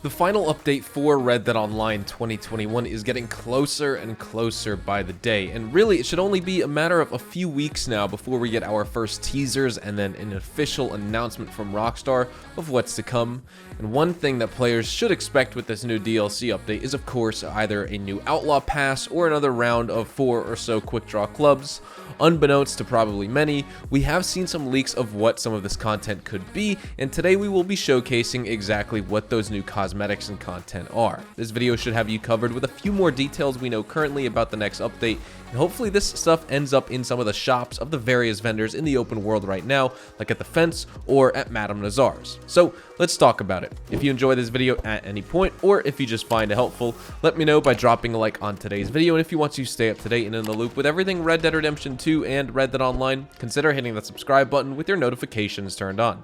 The final update for Red Dead Online 2021 is getting closer and closer by the day, and really it should only be a matter of a few weeks now before we get our first teasers and then an official announcement from Rockstar of what's to come. And one thing that players should expect with this new DLC update is of course either a new Outlaw Pass or another round of 4 or so quick draw clubs. Unbeknownst to probably many, we have seen some leaks of what some of this content could be, and today we will be showcasing exactly what those new cosmetics and content are. This video should have you covered with a few more details we know currently about the next update, and hopefully this stuff ends up in some of the shops of the various vendors in the open world right now, like at the Fence or at Madame Nazar's. So let's talk about it. If you enjoy this video at any point, or if you just find it helpful, let me know by dropping a like on today's video, and if you want to stay up to date and in the loop with everything Red Dead Redemption 2 and Red Dead Online, consider hitting that subscribe button with your notifications turned on.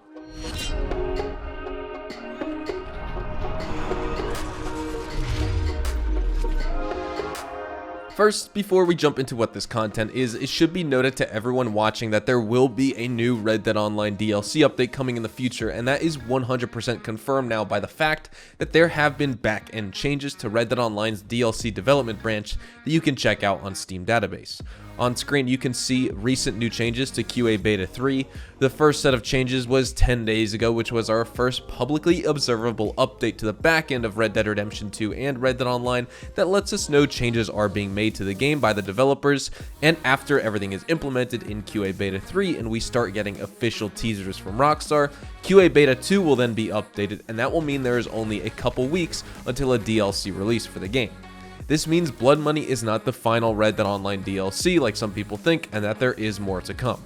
First, before we jump into what this content is, it should be noted to everyone watching that there will be a new Red Dead Online DLC update coming in the future, and that is 100% confirmed now by the fact that there have been back-end changes to Red Dead Online's DLC development branch that you can check out on Steam database. On screen, you can see recent new changes to QA Beta 3. The first set of changes was 10 days ago, which was our first publicly observable update to the back end of Red Dead Redemption 2 and Red Dead Online that lets us know changes are being made to the game by the developers. And after everything is implemented in QA Beta 3 and we start getting official teasers from Rockstar, QA Beta 2 will then be updated, and that will mean there is only a couple weeks until a DLC release for the game. This means Blood Money is not the final Red Dead Online DLC like some people think, and that there is more to come.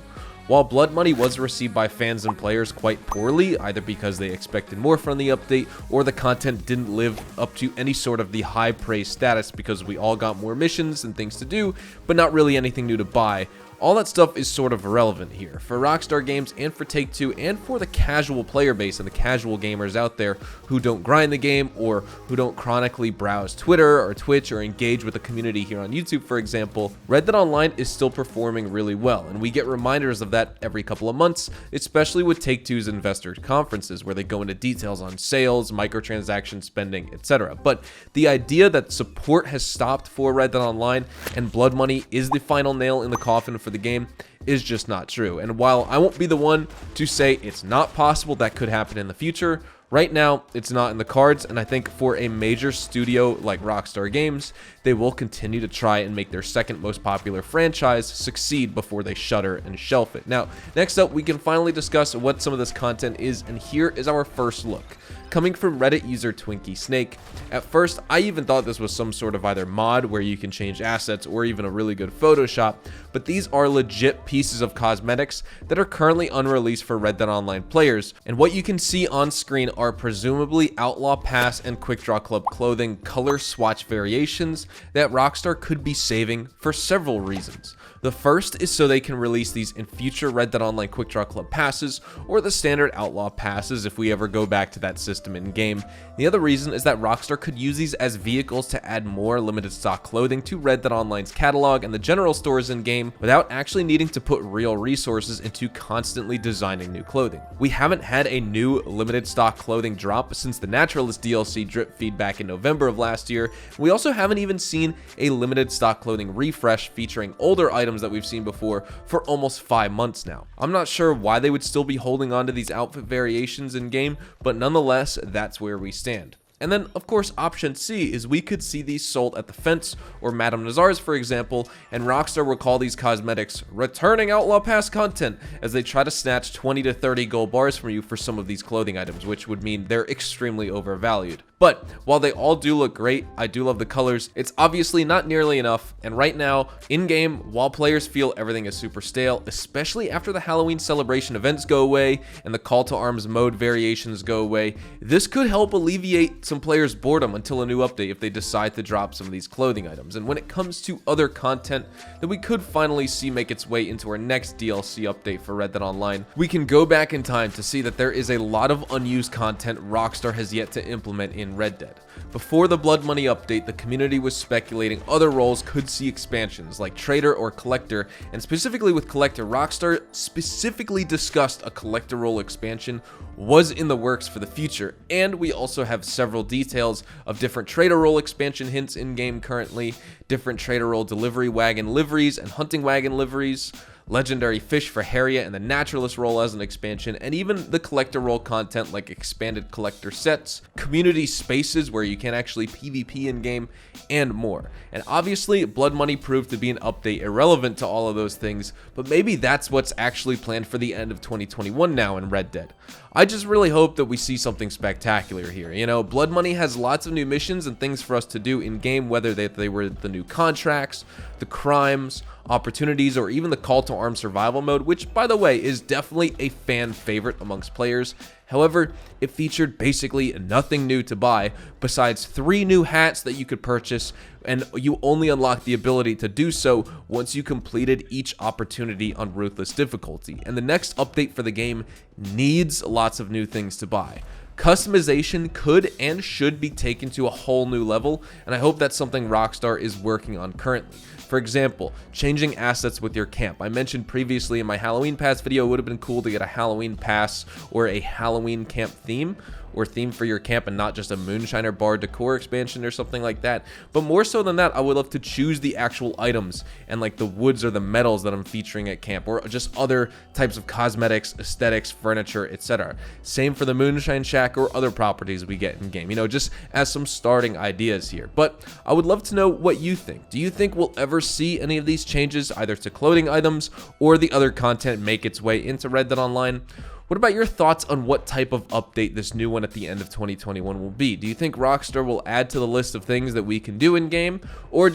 While Blood Money was received by fans and players quite poorly, either because they expected more from the update or the content didn't live up to any sort of the high praise status because we all got more missions and things to do, but not really anything new to buy, all that stuff is sort of irrelevant here. For Rockstar Games and for Take-Two and for the casual player base and the casual gamers out there who don't grind the game or who don't chronically browse Twitter or Twitch or engage with the community here on YouTube, for example, Red Dead Online is still performing really well, and we get reminders of that every couple of months, especially with Take-Two's investor conferences where they go into details on sales, microtransaction spending, etc. But the idea that support has stopped for Red Dead Online and Blood Money is the final nail in the coffin for the game is just not true. And while I won't be the one to say it's not possible that could happen in the future, right now it's not in the cards, and I think for a major studio like Rockstar Games, they will continue to try and make their second most popular franchise succeed before they shutter and shelf it. Now, next up, we can finally discuss what some of this content is, and here is our first look. Coming from Reddit user Twinkie Snake. At first, I even thought this was some sort of either mod where you can change assets or even a really good Photoshop, but these are legit pieces of cosmetics that are currently unreleased for Red Dead Online players, and what you can see on screen are presumably Outlaw Pass and Quick Draw Club clothing color swatch variations that Rockstar could be saving for several reasons. The first is so they can release these in future Red Dead Online Quick Draw Club passes or the standard Outlaw passes if we ever go back to that system in-game. The other reason is that Rockstar could use these as vehicles to add more limited stock clothing to Red Dead Online's catalog and the general stores in-game without actually needing to put real resources into constantly designing new clothing. We haven't had a new limited stock clothing drop since the Naturalist DLC drip feed back in November of last year. We also haven't even seen a limited stock clothing refresh featuring older items that we've seen before for almost 5 months now. I'm not sure why they would still be holding on to these outfit variations in game, but nonetheless, that's where we stand. And then, of course, option C is we could see these sold at the Fence or Madame Nazar's, for example, and Rockstar will call these cosmetics returning Outlaw Pass content as they try to snatch 20 to 30 gold bars from you for some of these clothing items, which would mean they're extremely overvalued. But while they all do look great, I do love the colors, it's obviously not nearly enough, and right now, in-game, while players feel everything is super stale, especially after the Halloween celebration events go away and the Call to Arms mode variations go away, this could help alleviate some players' boredom until a new update if they decide to drop some of these clothing items. And when it comes to other content that we could finally see make its way into our next DLC update for Red Dead Online, we can go back in time to see that there is a lot of unused content Rockstar has yet to implement in in Red Dead. Before the Blood Money update, the community was speculating other roles could see expansions, like Trader or Collector, and specifically with Collector, Rockstar specifically discussed a Collector role expansion was in the works for the future, and we also have several details of different Trader role expansion hints in-game currently, different Trader role delivery wagon liveries and hunting wagon liveries, legendary fish for Harriet and the Naturalist role as an expansion, and even the Collector role content like expanded Collector sets, community spaces where you can actually PvP in-game, and more. And obviously, Blood Money proved to be an update irrelevant to all of those things, but maybe that's what's actually planned for the end of 2021 now in Red Dead. I just really hope that we see something spectacular here. You know, Blood Money has lots of new missions and things for us to do in-game, whether they were the new contracts, the crimes, opportunities, or even the call to arms survival mode, which by the way is definitely a fan favorite amongst players. However, it featured basically nothing new to buy besides 3 new hats that you could purchase, and you only unlock the ability to do so once you completed each opportunity on Ruthless difficulty. And the next update for the game needs lots of new things to buy. Customization could and should be taken to a whole new level, and I hope that's something Rockstar is working on currently. For example, changing assets with your camp. I mentioned previously in my Halloween Pass video, it would have been cool to get a Halloween Pass or a Halloween camp theme, or theme for your camp, and not just a Moonshiner bar decor expansion or something like that. But more so than that, I would love to choose the actual items and like the woods or the metals that I'm featuring at camp, or just other types of cosmetics, aesthetics, furniture, etc. Same for the Moonshine Shack or other properties we get in game, you know, just as some starting ideas here. But I would love to know what you think. Do you think we'll ever see any of these changes either to clothing items or the other content make its way into Red Dead Online? What about your thoughts on what type of update this new one at the end of 2021 will be? Do you think Rockstar will add to the list of things that we can do in game, or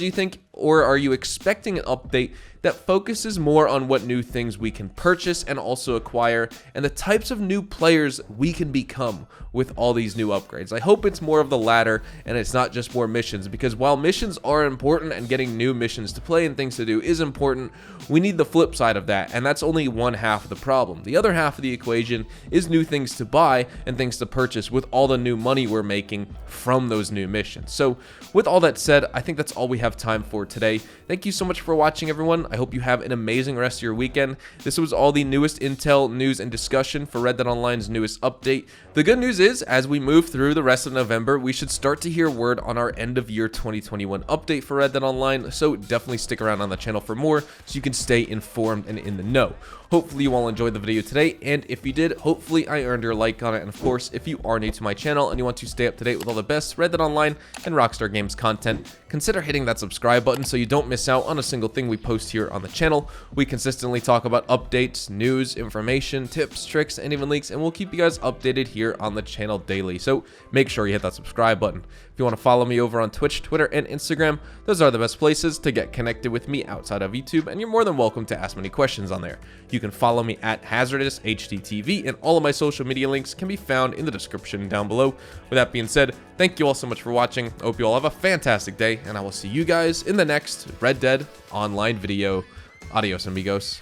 are you expecting an update that focuses more on what new things we can purchase and also acquire, and the types of new players we can become with all these new upgrades? I hope it's more of the latter and it's not just more missions, because while missions are important and getting new missions to play and things to do is important, we need the flip side of that, and that's only one half of the problem. The other half of the equation is new things to buy and things to purchase with all the new money we're making from those new missions. So with all that said, I think that's all we have time for today. Thank you so much for watching, everyone. I hope you have an amazing rest of your weekend. This was all the newest intel, news, and discussion for Red Dead Online's newest update. The good news is, as we move through the rest of November, we should start to hear word on our end of year 2021 update for Red Dead Online, so definitely stick around on the channel for more so you can stay informed and in the know. Hopefully you all enjoyed the video today, and if you did, hopefully I earned your like on it. And of course, if you are new to my channel and you want to stay up to date with all the best Red Dead Online and Rockstar Games content, consider hitting that subscribe button so you don't miss out on a single thing we post here on the channel. We consistently talk about updates, news, information, tips, tricks, and even leaks, and we'll keep you guys updated here on the channel daily, so make sure you hit that subscribe button. If you want to follow me over on Twitch, Twitter, and Instagram, those are the best places to get connected with me outside of YouTube, and you're more than welcome to ask many questions on there. You can follow me at HazardousHDTV, and all of my social media links can be found in the description down below. With that being said, thank you all so much for watching. I hope you all have a fantastic day, and I will see you guys in the next Red Dead Online video. Adios, amigos.